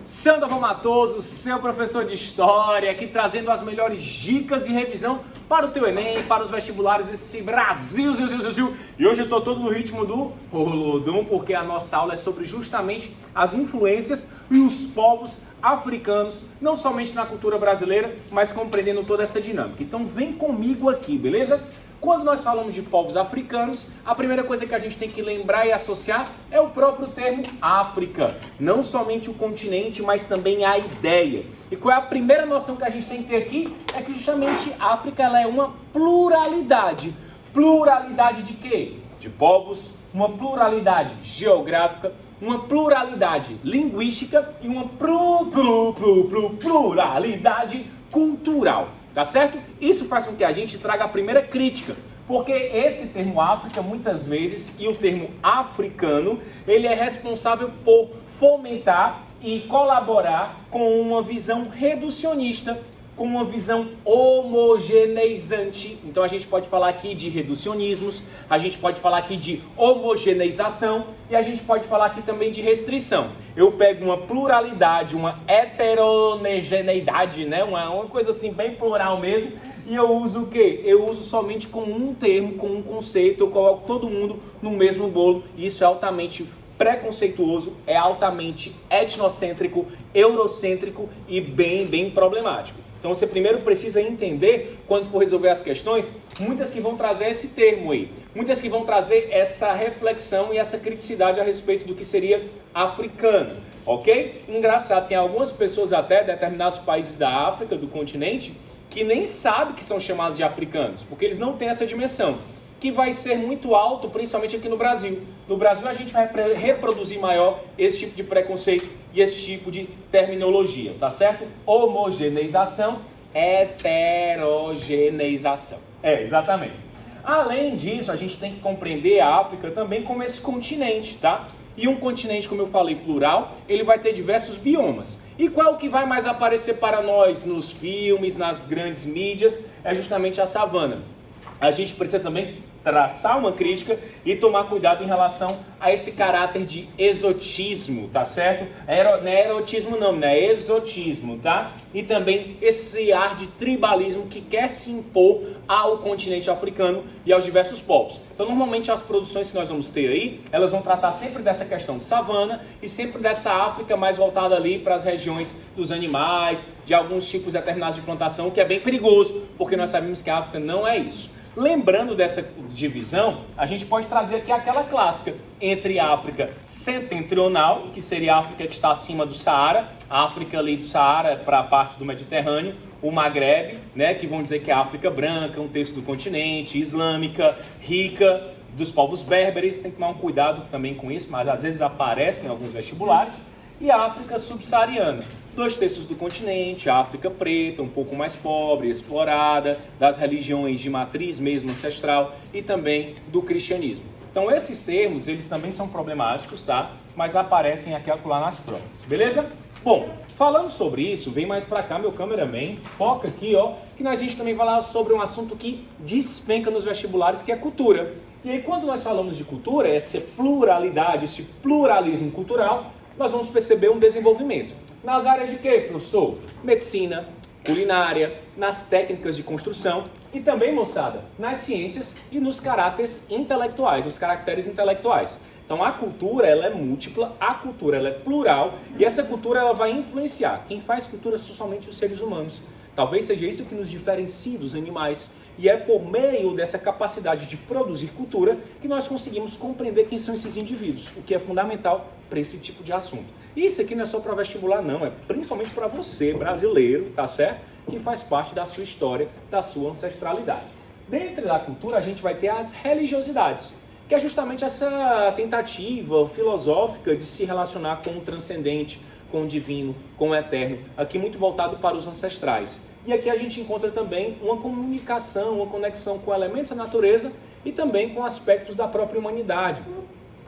Sandoval Matoso, seu professor de História, aqui trazendo as melhores dicas de revisão para o teu Enem, para os vestibulares desse Brasil. E hoje eu estou todo no ritmo do Rolodum, porque a nossa aula é sobre justamente as influências e os povos africanos, não somente na cultura brasileira, mas compreendendo toda essa dinâmica. Então vem comigo aqui, beleza? Quando nós falamos de povos africanos, a primeira coisa que a gente tem que lembrar e associar é o próprio termo África. Não somente o continente, mas também a ideia. E qual é a primeira noção que a gente tem que ter aqui? É que justamente a África ela é uma pluralidade. Pluralidade de quê? De povos, uma pluralidade geográfica, uma pluralidade linguística e uma pluralidade cultural. Tá certo? Isso faz com que a gente traga a primeira crítica, porque esse termo África, muitas vezes, e o termo africano, ele é responsável por fomentar e colaborar com uma visão reducionista, com uma visão homogeneizante. Então a gente pode falar aqui de reducionismos, a gente pode falar aqui de homogeneização e a gente pode falar aqui também de restrição. Eu pego uma pluralidade, uma heterogeneidade, né? Uma coisa assim bem plural mesmo, e eu uso o quê? Eu uso somente com um termo, com um conceito, eu coloco todo mundo no mesmo bolo, e isso é altamente preconceituoso, é altamente etnocêntrico, eurocêntrico e bem problemático. Então você primeiro precisa entender, quando for resolver as questões, muitas que vão trazer esse termo aí, muitas que vão trazer essa reflexão e essa criticidade a respeito do que seria africano, ok? Engraçado, tem algumas pessoas até, determinados países da África, do continente, que nem sabem que são chamados de africanos, porque eles não têm essa dimensão, que vai ser muito alto, principalmente aqui no Brasil. No Brasil a gente vai reproduzir maior esse tipo de preconceito e esse tipo de terminologia, tá certo? Homogeneização, heterogeneização. Exatamente. Além disso, a gente tem que compreender a África também como esse continente, tá? E um continente, como eu falei, plural, ele vai ter diversos biomas. E qual que vai mais aparecer para nós nos filmes, nas grandes mídias? É justamente a savana. A gente precisa também traçar uma crítica e tomar cuidado em relação a esse caráter de exotismo, tá certo? Não é erotismo não, é exotismo, tá? E também esse ar de tribalismo que quer se impor ao continente africano e aos diversos povos. Então, normalmente as produções que nós vamos ter aí, elas vão tratar sempre dessa questão de savana e sempre dessa África mais voltada ali para as regiões dos animais, de alguns tipos determinados de plantação, que é bem perigoso, porque nós sabemos que a África não é isso. Lembrando dessa divisão, a gente pode trazer aqui aquela clássica entre a África setentrional, que seria a África que está acima do Saara, a África ali do Saara para a parte do Mediterrâneo, o Maghreb, né, que vão dizer que é a África branca, um terço do continente, islâmica, rica, dos povos berberes, tem que tomar um cuidado também com isso, mas às vezes aparece em alguns vestibulares, e a África subsaariana, 2/3 do continente, a África preta, um pouco mais pobre, explorada, das religiões de matriz mesmo ancestral e também do cristianismo. Então esses termos, eles também são problemáticos, tá? Mas aparecem aqui lá nas provas, beleza? Bom, falando sobre isso, vem mais pra cá meu cameraman, foca aqui, ó, que a gente também vai falar sobre um assunto que despenca nos vestibulares, que é cultura. E aí quando nós falamos de cultura, essa pluralidade, esse pluralismo cultural, nós vamos perceber um desenvolvimento. Nas áreas de quê, professor? Medicina, culinária, nas técnicas de construção e também, moçada, nas ciências e nos caracteres intelectuais, nos caracteres intelectuais. Então a cultura ela é múltipla, a cultura ela é plural e essa cultura ela vai influenciar. Quem faz cultura são somente os seres humanos. Talvez seja isso que nos diferencia dos animais. E é por meio dessa capacidade de produzir cultura que nós conseguimos compreender quem são esses indivíduos, o que é fundamental para esse tipo de assunto. Isso aqui não é só para vestibular não, é principalmente para você, brasileiro, tá certo? Que faz parte da sua história, da sua ancestralidade. Dentro da cultura a gente vai ter as religiosidades, que é justamente essa tentativa filosófica de se relacionar com o transcendente, com o divino, com o eterno, aqui muito voltado para os ancestrais. E aqui a gente encontra também uma comunicação, uma conexão com elementos da natureza e também com aspectos da própria humanidade,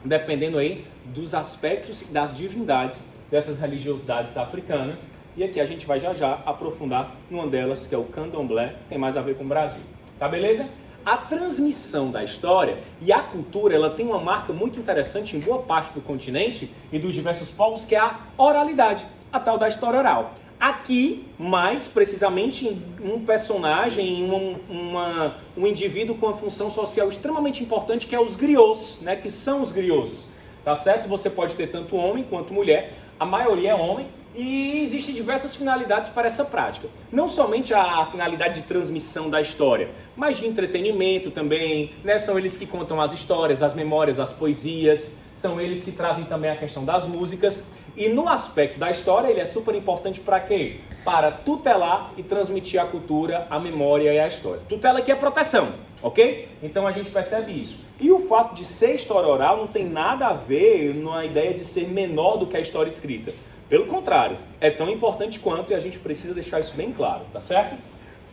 dependendo aí dos aspectos e das divindades dessas religiosidades africanas. E aqui a gente vai já aprofundar numa delas, que é o candomblé, que tem mais a ver com o Brasil. Tá beleza? A transmissão da história e a cultura, ela tem uma marca muito interessante em boa parte do continente e dos diversos povos, que é a oralidade. a tal da história oral. Aqui, mais precisamente, um personagem, um indivíduo com uma função social extremamente importante, que é os griots, né? Que são os griots, tá certo? Você pode ter tanto homem quanto mulher, a maioria é homem, e existem diversas finalidades para essa prática. Não somente a finalidade de transmissão da história, mas de entretenimento também, né? São eles que contam as histórias, as memórias, as poesias, são eles que trazem também a questão das músicas. E no aspecto da história, ele é super importante para quê? Para tutelar e transmitir a cultura, a memória e a história. Tutela aqui é proteção, ok? Então a gente percebe isso. E o fato de ser história oral não tem nada a ver na ideia de ser menor do que a história escrita. Pelo contrário, é tão importante quanto, e a gente precisa deixar isso bem claro, tá certo?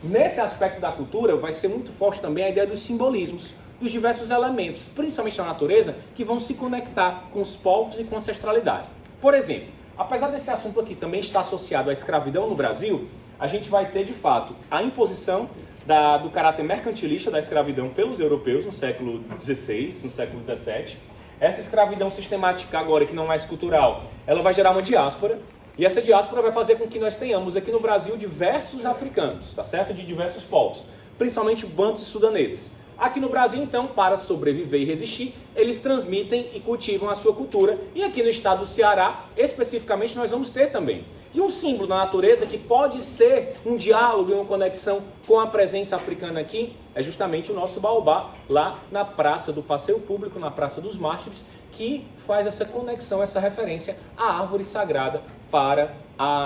Nesse aspecto da cultura vai ser muito forte também a ideia dos simbolismos, dos diversos elementos, principalmente na natureza, que vão se conectar com os povos e com a ancestralidade. Por exemplo, apesar desse assunto aqui também estar associado à escravidão no Brasil, a gente vai ter de fato a imposição do caráter mercantilista da escravidão pelos europeus no século XVI, no século XVII. Essa escravidão sistemática agora, que não é mais cultural, ela vai gerar uma diáspora, e essa diáspora vai fazer com que nós tenhamos aqui no Brasil diversos africanos, tá certo? De diversos povos, principalmente bantos e sudaneses. Aqui no Brasil, então, para sobreviver e resistir, eles transmitem e cultivam a sua cultura. E aqui no estado do Ceará, especificamente, nós vamos ter também. E um símbolo da natureza que pode ser um diálogo e uma conexão com a presença africana aqui, é justamente o nosso baobá, lá na Praça do Passeio Público, na Praça dos Mártires, que faz essa conexão, essa referência à árvore sagrada para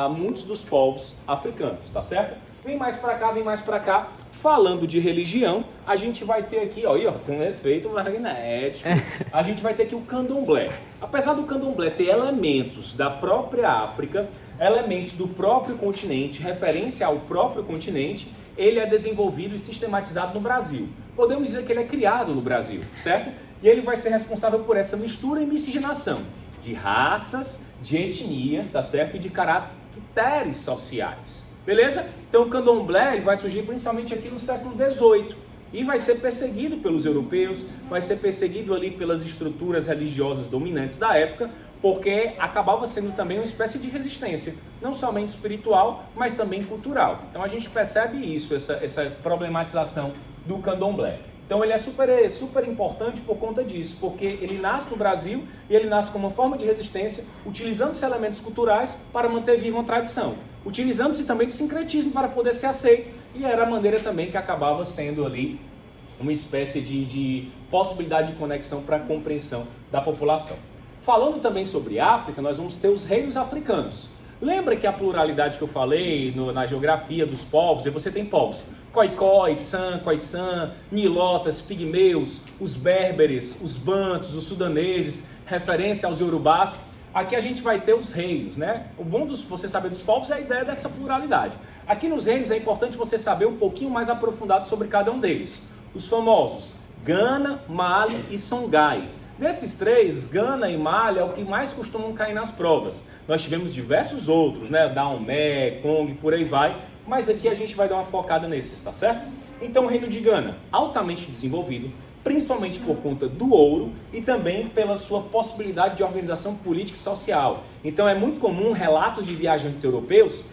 muitos dos povos africanos, tá certo? Vem mais para cá, vem mais para cá. Falando de religião, a gente vai ter aqui, ó, tem um efeito magnético, a gente vai ter aqui o candomblé. Apesar do candomblé ter elementos da própria África, elementos do próprio continente, referência ao próprio continente, ele é desenvolvido e sistematizado no Brasil. Podemos dizer que ele é criado no Brasil, certo? E ele vai ser responsável por essa mistura e miscigenação de raças, de etnias, tá certo? E de caracteres sociais. Beleza? Então o candomblé ele vai surgir principalmente aqui no século XVIII e vai ser perseguido pelos europeus, vai ser perseguido ali pelas estruturas religiosas dominantes da época, porque acabava sendo também uma espécie de resistência, não somente espiritual, mas também cultural. Então a gente percebe isso, essa problematização do candomblé. Então ele é super importante por conta disso, porque ele nasce no Brasil e ele nasce como uma forma de resistência, utilizando os elementos culturais para manter viva uma tradição, utilizando-se também do sincretismo para poder ser aceito, e era a maneira também que acabava sendo ali uma espécie de possibilidade de conexão para a compreensão da população. Falando também sobre África, nós vamos ter os reinos africanos. Lembra que a pluralidade que eu falei na geografia dos povos, e você tem povos Khoikhoi, San, Khoisan, Nilotas, Pigmeus, os Berberes, os Bantos, os Sudaneses, referência aos Yorubás. Aqui a gente vai ter os reinos, né? O bom de você saber dos povos é a ideia dessa pluralidade. Aqui nos reinos é importante você saber um pouquinho mais aprofundado sobre cada um deles. Os famosos Gana, Mali e Songhai. Desses três, Gana e Mali é o que mais costumam cair nas provas. Nós tivemos diversos outros, né? Daomé, Kong, por aí vai. Mas aqui a gente vai dar uma focada nesses, tá certo? Então o reino de Gana, altamente desenvolvido, principalmente por conta do ouro e também pela sua possibilidade de organização política e social. Então é muito comum relatos de viajantes europeus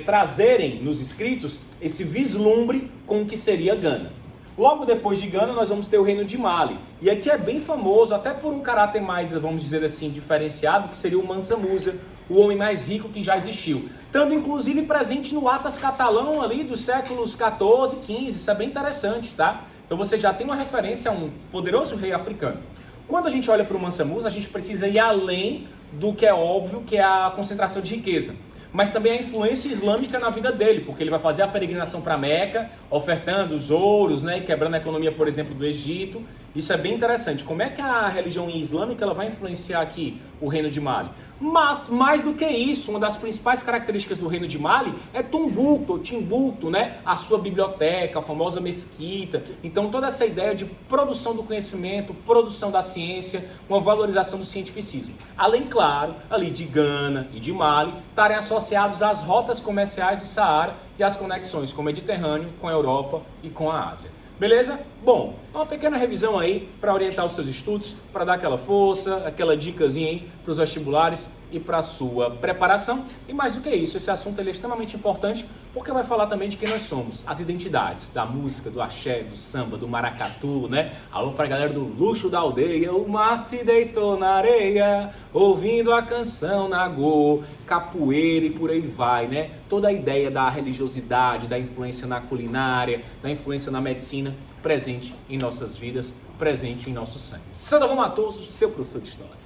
trazerem nos escritos esse vislumbre com o que seria Gana. Logo depois de Gana nós vamos ter o reino de Mali. E aqui é bem famoso, até por um caráter mais, vamos dizer assim, diferenciado, que seria o Mansa Musa, o homem mais rico que já existiu. Estando inclusive presente no Atlas Catalão ali dos séculos 14 e 15, isso é bem interessante, tá? Então você já tem uma referência a um poderoso rei africano. Quando a gente olha para o Mansa Musa, a gente precisa ir além do que é óbvio, que é a concentração de riqueza. Mas também a influência islâmica na vida dele, porque ele vai fazer a peregrinação para Meca, ofertando os ouros, né, e quebrando a economia, por exemplo, do Egito. Isso é bem interessante. Como é que a religião islâmica ela vai influenciar aqui o reino de Mali? Mas, mais do que isso, uma das principais características do reino de Mali é Timbuktu, né? A sua biblioteca, a famosa mesquita. Então, toda essa ideia de produção do conhecimento, produção da ciência, uma valorização do cientificismo. Além, claro, ali de Gana e de Mali, estarem associados às rotas comerciais do Saara e às conexões com o Mediterrâneo, com a Europa e com a Ásia. Beleza? Bom, uma pequena revisão aí para orientar os seus estudos, para dar aquela força, aquela dicasinha aí para os vestibulares e para a sua preparação. E mais do que isso, esse assunto ele é extremamente importante porque vai falar também de quem nós somos, as identidades da música, do axé, do samba, do maracatu, né? Alô pra galera do luxo da aldeia, o mar se deitou na areia, ouvindo a canção nagô, capoeira e por aí vai, né? Toda a ideia da religiosidade, da influência na culinária, da influência na medicina, presente em nossas vidas, presente em nosso sangue. Sandoval Matoso, seu professor de História.